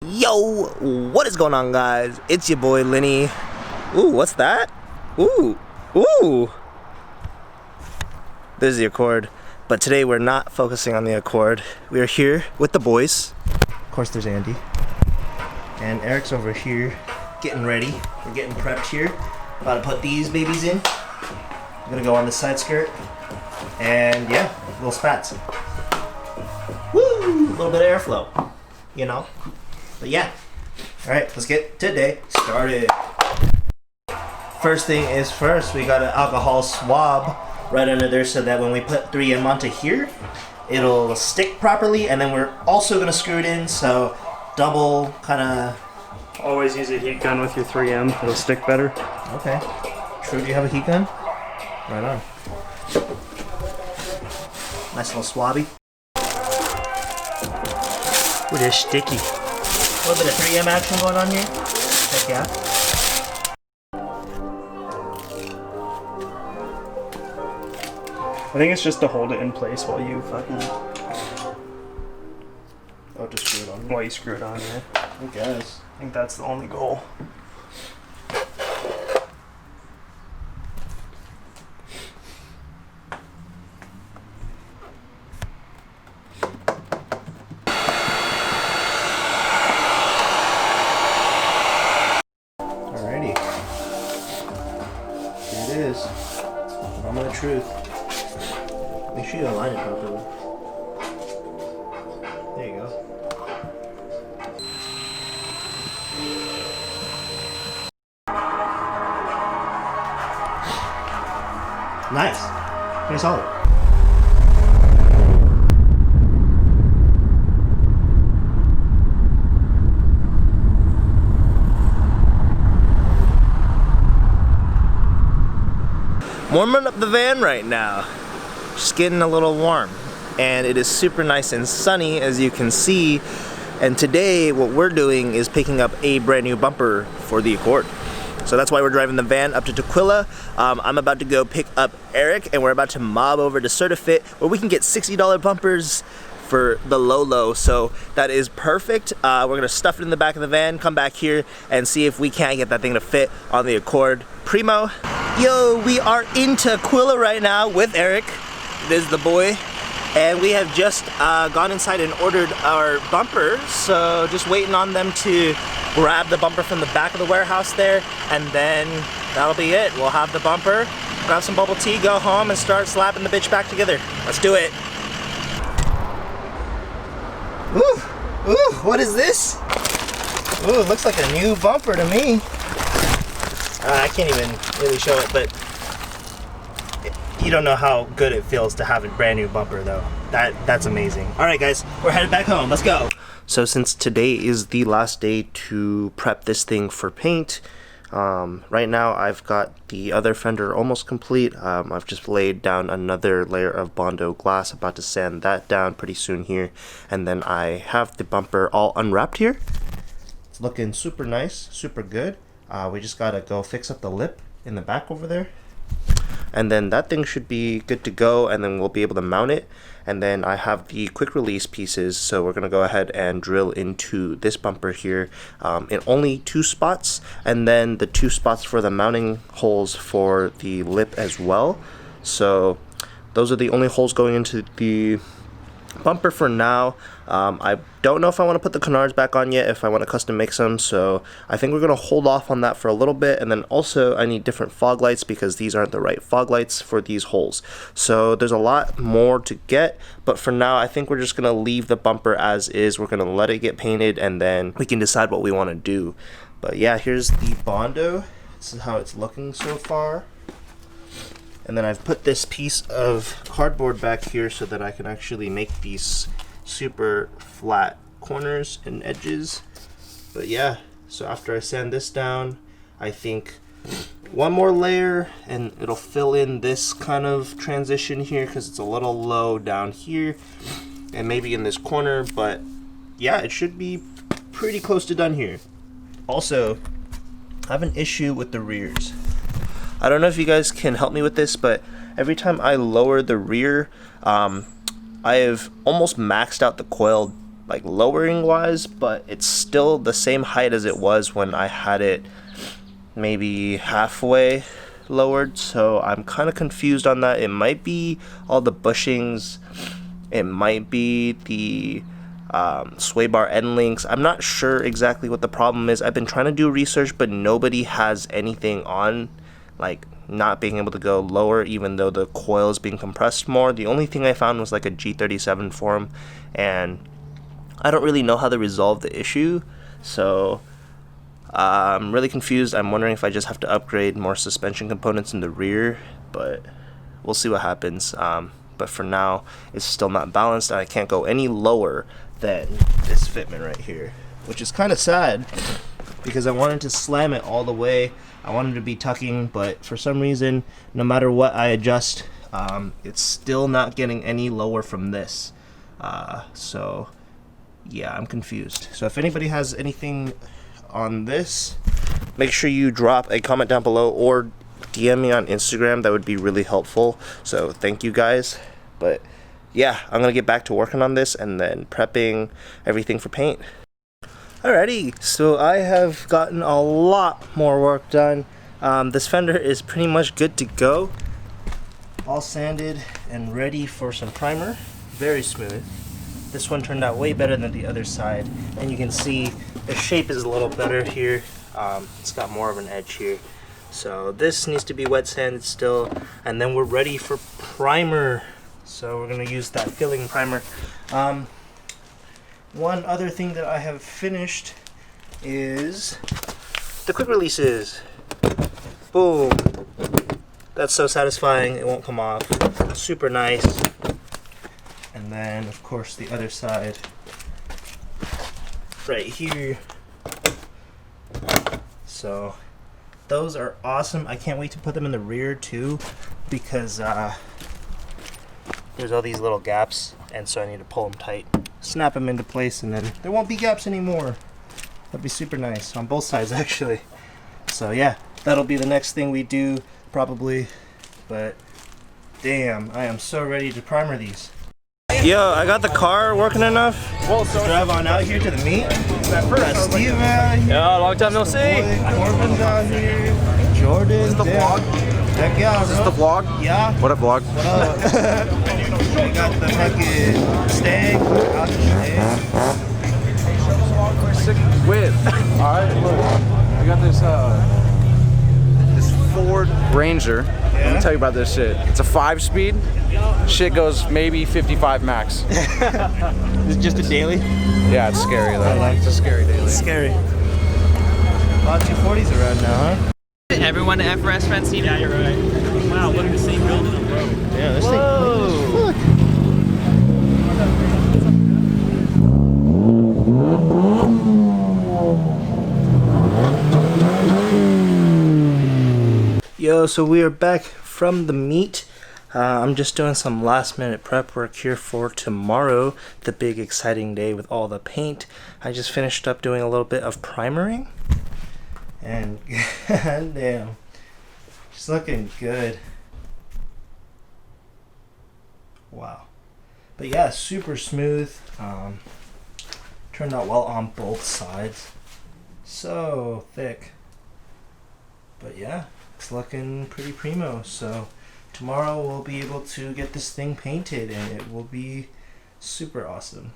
Yo, what is going on, guys? It's your boy Lenny. Ooh, what's that? Ooh. There's the Accord. But today we're not focusing on the Accord. We are here with the boys. Of course, there's Andy. And Eric's over here getting ready. We're getting prepped here. About to put these babies in. I'm gonna go on the side skirt. And yeah, little spats. Woo! A little bit of airflow, you know? But yeah. Alright, let's get today started. First thing is first, we got an alcohol swab right under there so that when we put 3M onto here, it'll stick properly, and then we're also gonna screw it in, so double kinda. Always use a heat gun with your 3M, it'll stick better. Okay. True, do you have a heat gun? Right on. Nice little swabby. Ooh, they're sticky. A little bit of 3M action going on here. Heck yeah. I think it's just to hold it in place while you fucking... Oh, just screw it on. While you screw it on, yeah. I guess. I think that's the only goal. Alrighty. Here it is. Moment of truth. Make sure you align it properly. There you go. Nice. Pretty solid. Warming up the van right now. Just getting a little warm. And it is super nice and sunny, as you can see. And today what we're doing is picking up a brand new bumper for the Accord. So that's why we're driving the van up to Tequila. I'm about to go pick up Eric, and we're about to mob over to Certifit, where we can get $60 bumpers for the low. So that is perfect. We're gonna stuff it in the back of the van, come back here, and see if we can't get that thing to fit on the Accord Primo. Yo, we are in Tequila right now with Eric. This is the boy. And we have just gone inside and ordered our bumper, so just waiting on them to grab the bumper from the back of the warehouse there, and then that'll be it. We'll have the bumper, grab some bubble tea, go home, and start slapping the bitch back together. Let's do it. Ooh, what is this? Ooh, it looks like a new bumper to me. I can't even really show it, but you don't know how good it feels to have a brand new bumper though. That's amazing. All right guys, we're headed back home, let's go. So since today is the last day to prep this thing for paint, right now I've got the other fender almost complete. I've just laid down another layer of Bondo glass, about to sand that down pretty soon here. And then I have the bumper all unwrapped here. It's looking super nice, super good. We just gotta go fix up the lip in the back over there. And then that thing should be good to go, and then we'll be able to mount it. And then I have the quick release pieces, so we're gonna go ahead and drill into this bumper here in only 2 spots, and then the 2 spots for the mounting holes for the lip as well. So those are the only holes going into the bumper for now. I don't know if I want to put the canards back on yet, if I want to custom make some, so I think we're going to hold off on that for a little bit. And then also I need different fog lights because these aren't the right fog lights for these holes. So there's a lot more to get, but for now I think we're just going to leave the bumper as is. We're going to let it get painted, and then we can decide what we want to do. But yeah, here's the Bondo. This is how it's looking so far. And then I've put this piece of cardboard back here so that I can actually make these super flat corners and edges. But yeah, so after I sand this down, I think one more layer and it'll fill in this kind of transition here because it's a little low down here and maybe in this corner. But yeah, it should be pretty close to done here. Also, I have an issue with the rears. I don't know if you guys can help me with this, but every time I lower the rear, I have almost maxed out the coil like lowering wise, but it's still the same height as it was when I had it maybe halfway lowered. So I'm kind of confused on that. It might be all the bushings, it might be the sway bar end links. I'm not sure exactly what the problem is. I've been trying to do research, but nobody has anything on like not being able to go lower even though the coil is being compressed more. The only thing I found was like a G37 forum, and I don't really know how to resolve the issue, so I'm really confused. I'm wondering if I just have to upgrade more suspension components in the rear, but we'll see what happens. But for now, it's still not balanced, and I can't go any lower than this fitment right here, which is kind of sad because I wanted to slam it all the way. I wanted to be tucking, but for some reason, no matter what I adjust, it's still not getting any lower from this. So yeah, I'm confused. So if anybody has anything on this, make sure you drop a comment down below or DM me on Instagram. That would be really helpful. So thank you guys. But yeah, I'm gonna get back to working on this and then prepping everything for paint. Alrighty, so I have gotten a lot more work done. This fender is pretty much good to go. All sanded and ready for some primer. Very smooth. This one turned out way better than the other side, and you can see the shape is a little better here. It's got more of an edge here. So this needs to be wet sanded still, and then we're ready for primer. So we're gonna use that filling primer. One other thing that I have finished is the quick releases. Boom. That's so satisfying, it won't come off. Super nice. And then of course the other side right here. So those are awesome. I can't wait to put them in the rear too, because there's all these little gaps, and so I need to pull them tight, snap them into place, and then there won't be gaps anymore. That'd be super nice on both sides actually. So yeah, that'll be the next thing we do probably. But damn, I am so ready to primer these. Yo, I got the car working enough. Let's drive on out here to the meet. Got Steve out here. Yeah, long time no see. Corbin's out here. Jordan. Is this the vlog? Heck yeah, Is this the vlog? Yeah. What up, vlog? What up? We got the fucking Mustang out here. Sick whip. Alright, look. I got this this Ford Ranger. Let me tell you about this shit. It's a 5-speed. Shit goes maybe 55 max. Is it just a daily? Yeah, it's scary though. It's a scary daily. It's scary. A lot of 240s around now, huh? Everyone at FRS friends see? Yeah, you're right. Wow, look at the same building on the road. Yeah, this Whoa. thing. Yo, so we are back from the meet. I'm just doing some last minute prep work here for tomorrow, the big exciting day with all the paint. I just finished up doing a little bit of primering, and goddamn, it's looking good. Wow. But yeah, super smooth. Turned out well on both sides. So thick. But yeah, it's looking pretty primo. So tomorrow we'll be able to get this thing painted, and it will be super awesome.